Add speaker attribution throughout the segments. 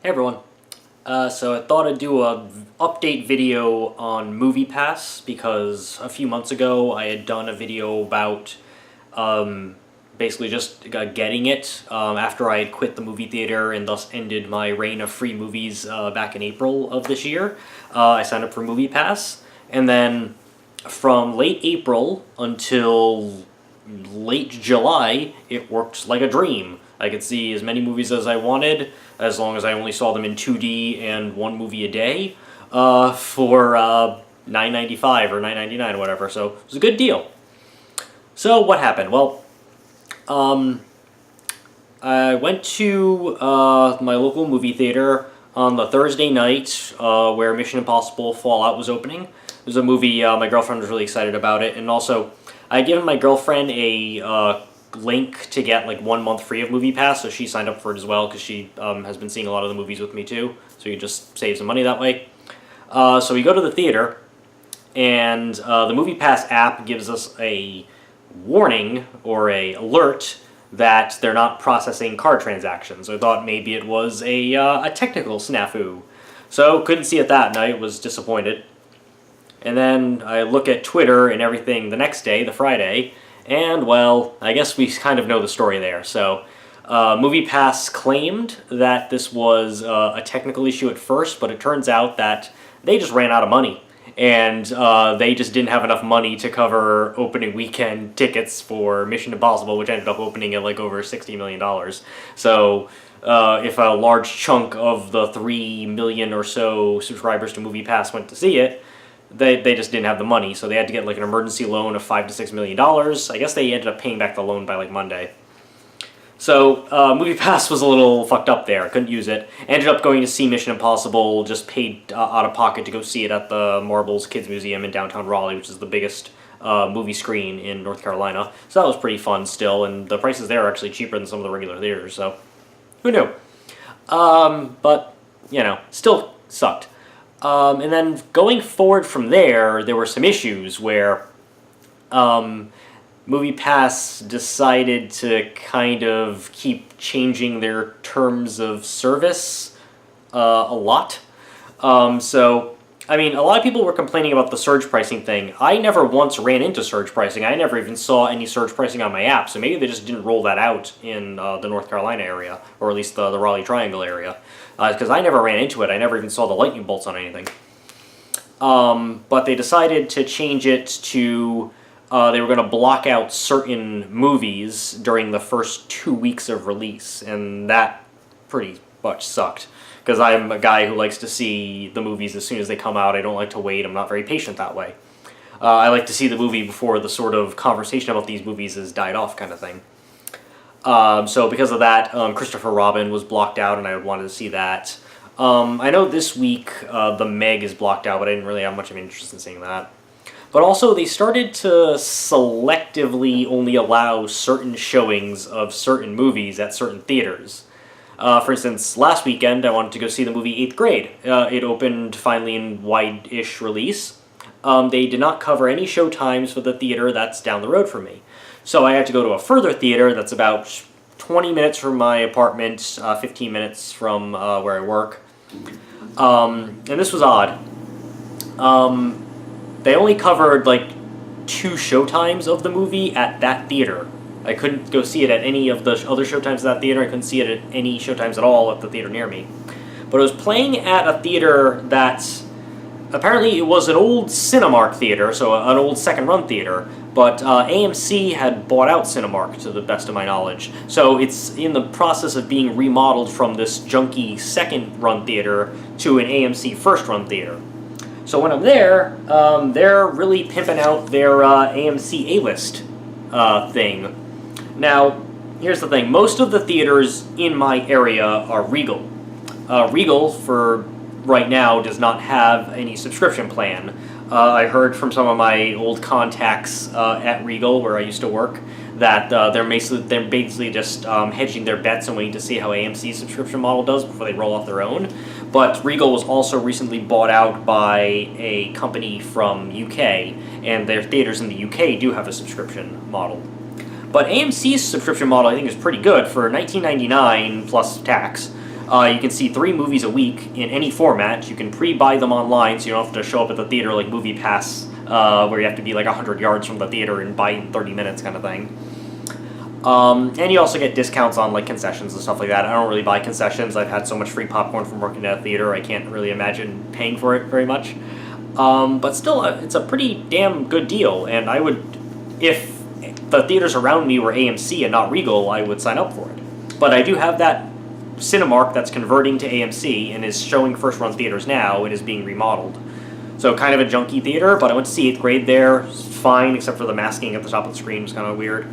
Speaker 1: Hey everyone. So I thought I'd do a update video on MoviePass because a few months ago I had done a video about um, basically just getting it after I had quit the movie theater and thus ended my reign of free movies back in April of this year. I signed up for MoviePass, and then from late April until late July, it worked like a dream. I could see as many movies as I wanted, as long as I only saw them in 2D and one movie a day, for $9.95 or $9.99 or whatever. So it was a good deal. So what happened? Well, I went to my local movie theater on the Thursday night where Mission Impossible Fallout was opening. It was a movie my girlfriend was really excited about it, and also I had given my girlfriend a link to get like 1 month free of MoviePass, so she signed up for it as well because she has been seeing a lot of the movies with me too, so you just save some money that way. So we go to the theater, and the MoviePass app gives us a warning or a alert that they're not processing card transactions. So I thought maybe it was a technical snafu. So couldn't see it that night, was disappointed. And then I look at Twitter and everything the next day, the Friday, and well, I guess we kind of know the story there. So MoviePass claimed that this was a technical issue at first, but it turns out that they just ran out of money. And they just didn't have enough money to cover opening weekend tickets for Mission Impossible, which ended up opening at like over $60 million. So if a large chunk of the 3 million or so subscribers to MoviePass went to see it, they just didn't have the money, so they had to get like an emergency loan of $5 to $6 million. I guess they ended up paying back the loan by like Monday. So MoviePass was a little fucked up there. Couldn't use it. Ended up going to see Mission Impossible. Just paid out of pocket to go see it at the Marbles Kids Museum in downtown Raleigh, which is the biggest movie screen in North Carolina. So that was pretty fun still, and the prices there are actually cheaper than some of the regular theaters. So who knew? But you know, still sucked. And then going forward from there, there were some issues where MoviePass decided to kind of keep changing their terms of service a lot. So, I mean, a lot of people were complaining about the surge pricing thing. I never once ran into surge pricing. I never even saw any surge pricing on my app, so maybe they just didn't roll that out in the North Carolina area, or at least the Raleigh Triangle area, because I never ran into it. I never even saw the lightning bolts on anything. But they decided to change it to they were going to block out certain movies during the first 2 weeks of release, and that pretty much sucked. Because I'm a guy who likes to see the movies as soon as they come out. I don't like to wait. I'm not very patient that way. I like to see the movie before the sort of conversation about these movies has died off kind of thing. So because of that, Christopher Robin was blocked out, and I wanted to see that. I know this week The Meg is blocked out, but I didn't really have much of an interest in seeing that. But also, they started to selectively only allow certain showings of certain movies at certain theaters. For instance, last weekend I wanted to go see the movie 8th Grade. It opened finally in wide-ish release. They did not cover any show times for the theater that's down the road from me. So I had to go to a further theater that's about 20 minutes from my apartment, 15 minutes from where I work. And this was odd. They only covered like 2 showtimes of the movie at that theater. I couldn't go see it at any of the other showtimes at that theater. I couldn't see it at any showtimes at all at the theater near me. But it was playing at a theater that apparently it was an old Cinemark theater, so an old second-run theater. But AMC had bought out Cinemark, to the best of my knowledge. So it's in the process of being remodeled from this junky second-run theater to an AMC first-run theater. So when I'm there, they're really pimping out their AMC A-list thing. Now, here's the thing. Most of the theaters in my area are Regal. Regal, for right now, does not have any subscription plan. I heard from some of my old contacts at Regal, where I used to work, that they're basically just hedging their bets and waiting to see how AMC's subscription model does before they roll off their own. But Regal was also recently bought out by a company from UK, and their theaters in the UK do have a subscription model. But AMC's subscription model, I think, is pretty good. For $19.99 plus tax, You can see 3 movies a week in any format. You can pre-buy them online, so you don't have to show up at the theater like MoviePass, where you have to be like 100 yards from the theater and buy in 30 minutes kind of thing. And you also get discounts on like concessions and stuff like that. I don't really buy concessions. I've had so much free popcorn from working at a theater, I can't really imagine paying for it very much. But still, it's a pretty damn good deal, and I would, if the theaters around me were AMC and not Regal, I would sign up for it. But I do have that Cinemark that's converting to AMC and is showing first-run theaters now and is being remodeled. So kind of a junky theater, but I went to see 8th grade there. It's fine, except for the masking at the top of the screen was kind of weird.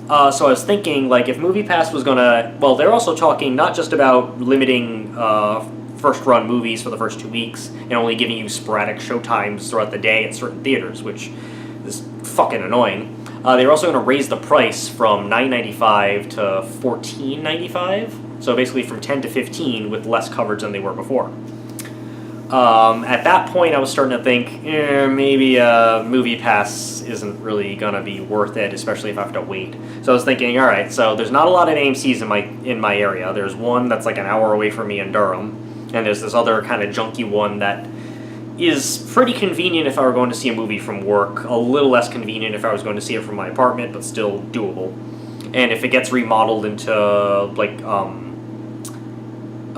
Speaker 1: So I was thinking, like, if MoviePass was gonna... Well, they're also talking not just about limiting first-run movies for the first 2 weeks and only giving you sporadic showtimes throughout the day at certain theaters, which is fucking annoying. They were also going to raise the price from $9.95 to $14.95, so basically from 10 to 15 with less coverage than they were before. At that point, I was starting to think, maybe MoviePass isn't really going to be worth it, especially if I have to wait. So I was thinking, all right, so there's not a lot of AMCs in my area. There's one that's like an hour away from me in Durham, and there's this other kind of junky one that is pretty convenient if I were going to see a movie from work, a little less convenient if I was going to see it from my apartment, but still doable. And if it gets remodeled into like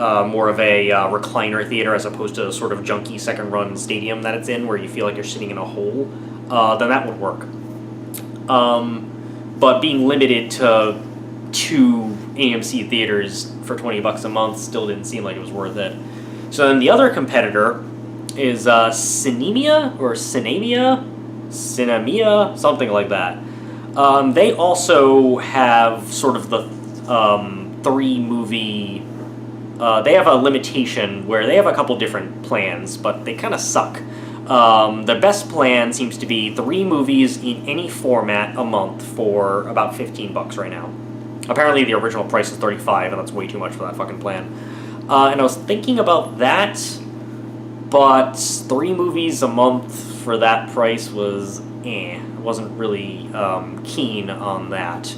Speaker 1: more of a recliner theater as opposed to a sort of junky second-run stadium that it's in, where you feel like you're sitting in a hole, then that would work. But being limited to 2 AMC theaters for $20 a month still didn't seem like it was worth it. So then the other competitor is Cinemia, or Cinemia, something like that. They also have sort of the 3-movie... they have a limitation where they have a couple different plans, but they kind of suck. The best plan seems to be 3 movies in any format a month for about $15 right now. Apparently the original price is $35, and that's way too much for that fucking plan. And I was thinking about that, but 3 movies a month for that price was I wasn't really keen on that.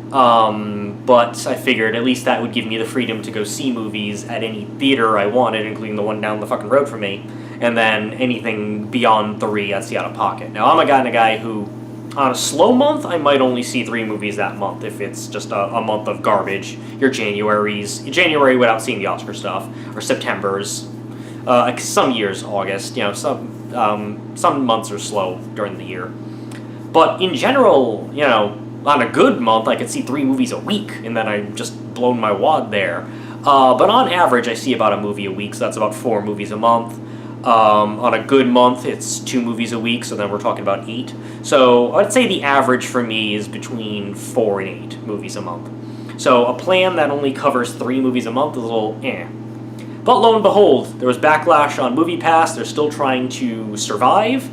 Speaker 1: But I figured at least that would give me the freedom to go see movies at any theater I wanted, including the one down the fucking road from me, and then anything beyond 3 I'd see out of pocket. Now, I'm a kind of guy who, on a slow month, I might only see 3 movies that month if it's just a month of garbage. Your January without seeing the Oscar stuff, or September's. Some years, August, some months are slow during the year. But in general, on a good month, I could see 3 movies a week, and then I've just blown my wad there. But on average, I see about a movie a week, so that's about 4 movies a month. On a good month, it's 2 movies a week, so then we're talking about 8. So I'd say the average for me is between 4 and 8 movies a month. So a plan that only covers 3 movies a month is a little But lo and behold, there was backlash on MoviePass. They're still trying to survive.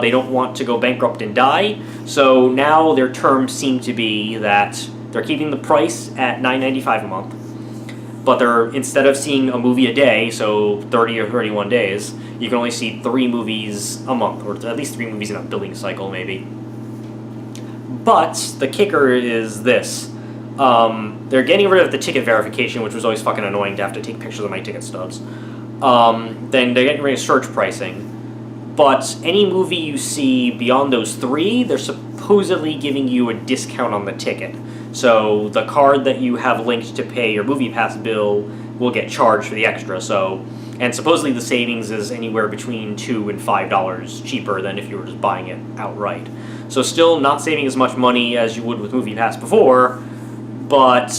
Speaker 1: They don't want to go bankrupt and die. So now their terms seem to be that they're keeping the price at $9.95 a month. But instead of seeing a movie a day, so 30 or 31 days, you can only see 3 movies a month, or at least 3 movies in a billing cycle, maybe. But the kicker is this. They're getting rid of the ticket verification, which was always fucking annoying to have to take pictures of my ticket stubs. Then they're getting rid of surge pricing. But any movie you see beyond those 3, they're supposedly giving you a discount on the ticket. So the card that you have linked to pay your MoviePass bill will get charged for the extra. And supposedly the savings is anywhere between $2 and $5 cheaper than if you were just buying it outright. So still not saving as much money as you would with MoviePass before, but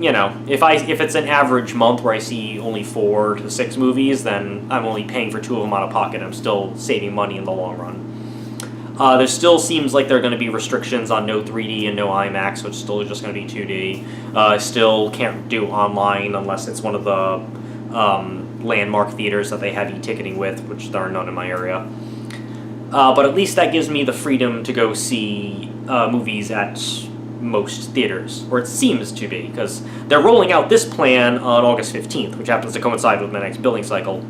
Speaker 1: if it's an average month where I see only 4 to 6 movies, then I'm only paying for 2 of them out of pocket. I'm still saving money in the long run. There still seems like there are going to be restrictions on no 3D and no IMAX, which is still just going to be 2D. Still can't do online unless it's one of the landmark theaters that they have e-ticketing with, which there are none in my area. But at least that gives me the freedom to go see movies at most theaters, or it seems to be, because they're rolling out this plan on August 15th, which happens to coincide with my next billing cycle.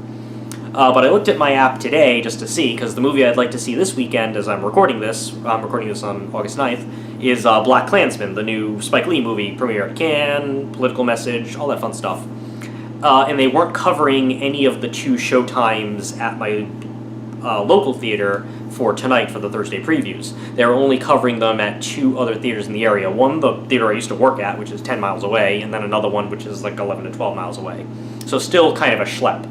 Speaker 1: But I looked at my app today just to see, because the movie I'd like to see this weekend as I'm recording this on August 9th, is Black Klansman, the new Spike Lee movie, premiere at Cannes, political message, all that fun stuff. And they weren't covering any of the 2 showtimes at my local theater for tonight for the Thursday previews. They were only covering them at 2 other theaters in the area. One, the theater I used to work at, which is 10 miles away, and then another one, which is like 11 to 12 miles away. So still kind of a schlep.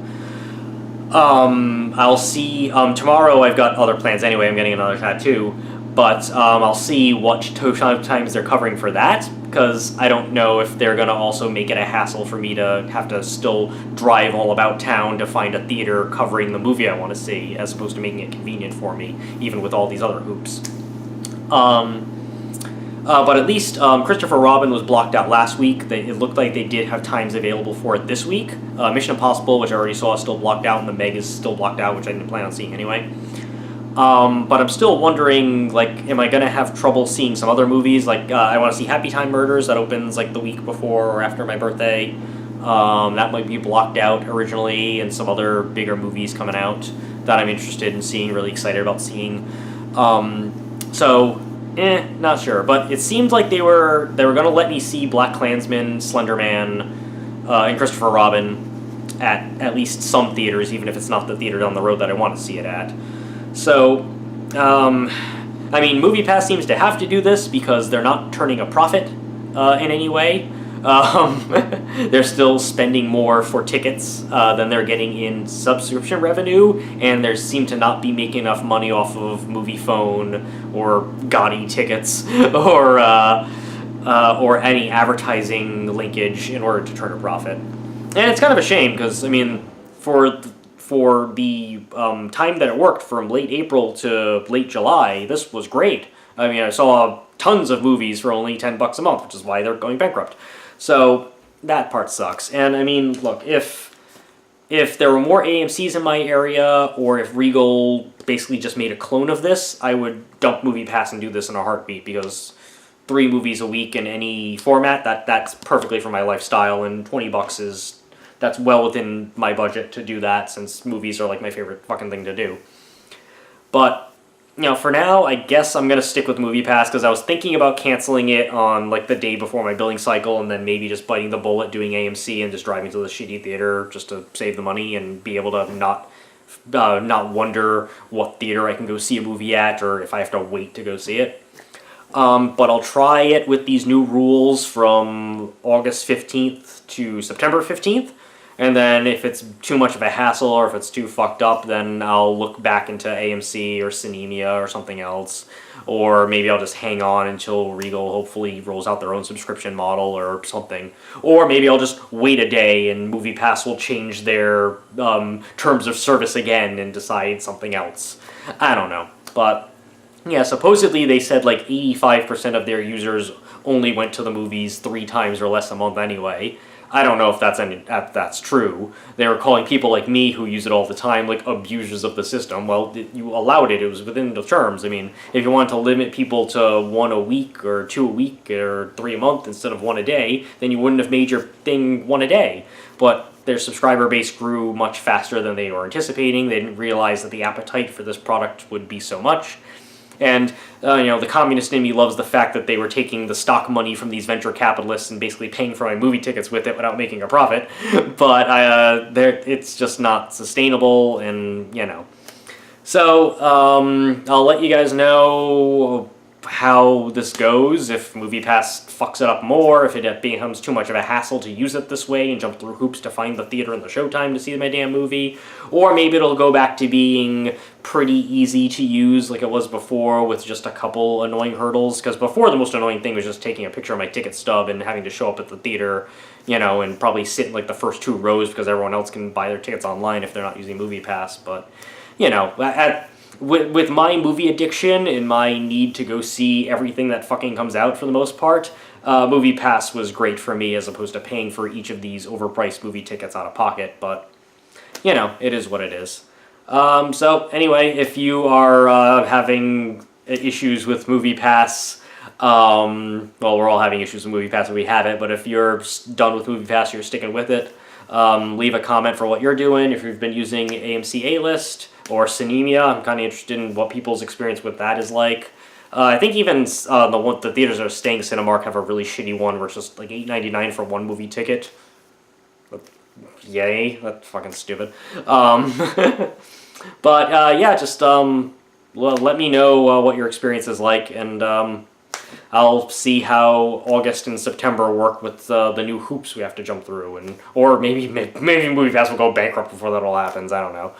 Speaker 1: I'll see, tomorrow I've got other plans anyway, I'm getting another tattoo, but I'll see what times they're covering for that, because I don't know if they're going to also make it a hassle for me to have to still drive all about town to find a theater covering the movie I want to see, as opposed to making it convenient for me, even with all these other hoops. But at least Christopher Robin was blocked out last week. It looked like they did have times available for it this week. Mission Impossible, which I already saw, is still blocked out, and The Meg is still blocked out, which I didn't plan on seeing anyway. But I'm still wondering, like, am I going to have trouble seeing some other movies? Like, I want to see Happy Time Murders, that opens, like, the week before or after my birthday. That might be blocked out originally, and some other bigger movies coming out that I'm interested in seeing, really excited about seeing. Not sure. But it seemed like they were going to let me see Black Klansman, Slender Man, and Christopher Robin at least some theaters, even if it's not the theater down the road that I want to see it at. So, MoviePass seems to have to do this because they're not turning a profit in any way. They're still spending more for tickets than they're getting in subscription revenue, and they seem to not be making enough money off of MoviePhone or Gotti tickets or any advertising linkage in order to turn a profit. And it's kind of a shame because, for the time that it worked from late April to late July, this was great. I saw tons of movies for only $10 a month, which is why they're going bankrupt. So that part sucks. And look, if there were more AMCs in my area, or if Regal basically just made a clone of this, I would dump MoviePass and do this in a heartbeat, because 3 movies a week in any format, that's perfectly for my lifestyle, and $20 that's well within my budget to do that, since movies are like my favorite fucking thing to do. But for now, I guess I'm going to stick with MoviePass, because I was thinking about canceling it on, like, the day before my billing cycle, and then maybe just biting the bullet, doing AMC, and just driving to the shitty theater just to save the money and be able to not wonder what theater I can go see a movie at, or if I have to wait to go see it. But I'll try it with these new rules from August 15th to September 15th. And then if it's too much of a hassle, or if it's too fucked up, then I'll look back into AMC or Cinemia or something else. Or maybe I'll just hang on until Regal hopefully rolls out their own subscription model or something. Or maybe I'll just wait a day and MoviePass will change their terms of service again and decide something else. I don't know. But yeah, supposedly they said like 85% of their users only went to the movies 3 times or less a month anyway. I don't know if that's true. They were calling people like me who use it all the time like abusers of the system. Well, you allowed it. It was within the terms. If you wanted to limit people to 1 a week or 2 a week or 3 a month instead of 1 a day, then you wouldn't have made your thing 1 a day. But their subscriber base grew much faster than they were anticipating. They didn't realize that the appetite for this product would be so much. And, the communist in me loves the fact that they were taking the stock money from these venture capitalists and basically paying for my movie tickets with it without making a profit. But it's just not sustainable, and, So, I'll let you guys know how this goes, if MoviePass fucks it up more, if it becomes too much of a hassle to use it this way and jump through hoops to find the theater and the showtime to see my damn movie, or maybe it'll go back to being pretty easy to use like it was before with just a couple annoying hurdles, because before the most annoying thing was just taking a picture of my ticket stub and having to show up at the theater, and probably sit in like the first 2 rows because everyone else can buy their tickets online if they're not using MoviePass. But, with my movie addiction and my need to go see everything that fucking comes out for the most part, MoviePass was great for me as opposed to paying for each of these overpriced movie tickets out of pocket. But, it is what it is. So, anyway, if you are having issues with MoviePass, we're all having issues with MoviePass if we have it, but if you're done with MoviePass, you're sticking with it, leave a comment for what you're doing. If you've been using AMC A-List or Cinemia, I'm kind of interested in what people's experience with that is like. I think even the theaters that are staying Cinemark have a really shitty one where it's just like $8.99 for one movie ticket. But, yay, that's fucking stupid. But yeah, just well, let me know what your experience is like, and I'll see how August and September work with the new hoops we have to jump through, or maybe MoviePass will go bankrupt before that all happens. I don't know.